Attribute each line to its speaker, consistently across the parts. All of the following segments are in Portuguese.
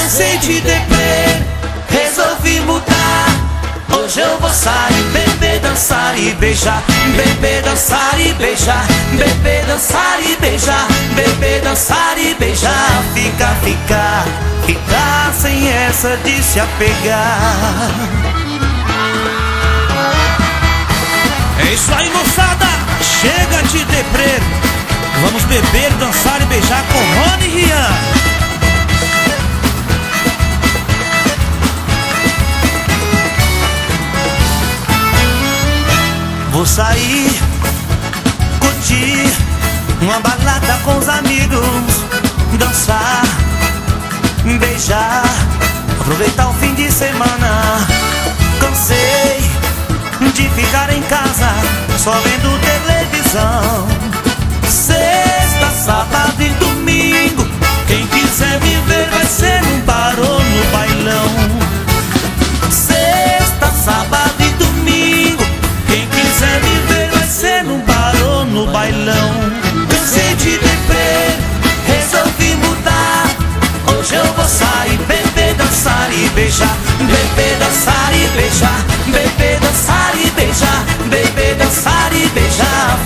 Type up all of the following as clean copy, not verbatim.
Speaker 1: cansei de deprê, resolvi mudar. Hoje eu vou sair, beber, dançar e beijar. Beber, dançar e beijar. Beber, dançar e beijar. Beber, dançar e beijar. Ficar sem essa de se apegar. É isso aí, moçada, chega de deprê. Vamos beber, dançar e beijar com Rony e Rian. Vou sair, curtir uma balada com os amigos, dançar, beijar, aproveitar o fim de semana. Cansei de ficar em casa só vendo televisão. Sexta, sábado e domingo, quem quiser me ver vai ser num bar ou no bailão. Sexta, sábado e domingo, quem quiser me ver vai ser num bar ou no bailão. Cansei de beber, resolvi mudar. Hoje eu vou sair, beber, dançar e beijar. Beber, dançar e beijar. Beber, dançar e beijar. Beber, dançar e beijar.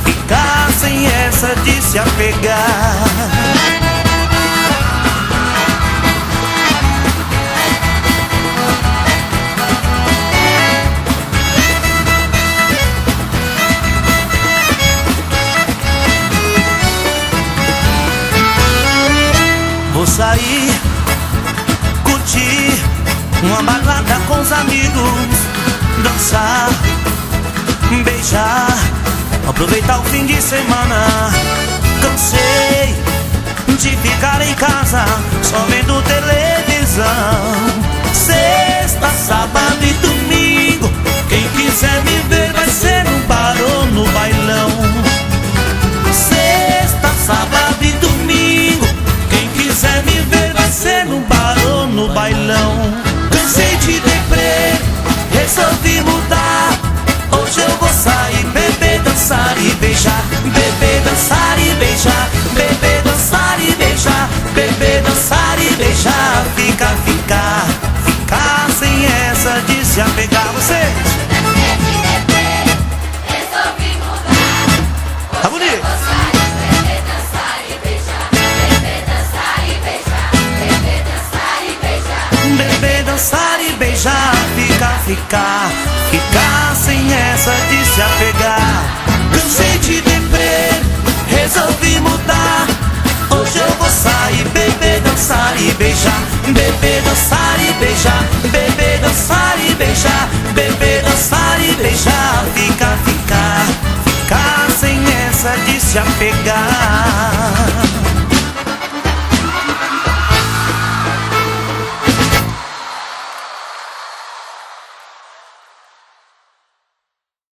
Speaker 1: Ficar sem essa de se apegar. Vou sair, curtir uma balada com os amigos, dançar, beijar, aproveitar o fim de semana. Cansei de ficar em casa só vendo televisão. Sexta, sábado e domingo, quem quiser me ver vai ser num bar ou no bailão. Sexta, sábado e domingo, quem quiser me ver vai ser num bar ou no bailão. Cansei de deprê, resolvi mudar. Hoje eu vou sair, beber, dançar e beijar. Beber, dançar e beijar. Beber, dançar e beijar. Beber, dançar e beijar. Ficar sem essa de se apegar. Vocês?
Speaker 2: Cansei de deprê, resolvi mudar.
Speaker 1: Tá bonito?
Speaker 2: Beber, dançar e beijar. Beber, dançar e beijar. Beber, dançar e beijar.
Speaker 1: Beber, dançar e beijar. Ficar sem essa de se apegar. Cansei de deprê, resolvi mudar. Hoje eu vou sair, beber, dançar e beijar. Beber, dançar e beijar. Beber, dançar e beijar. Beber, dançar e beijar. Ficar sem essa de se apegar.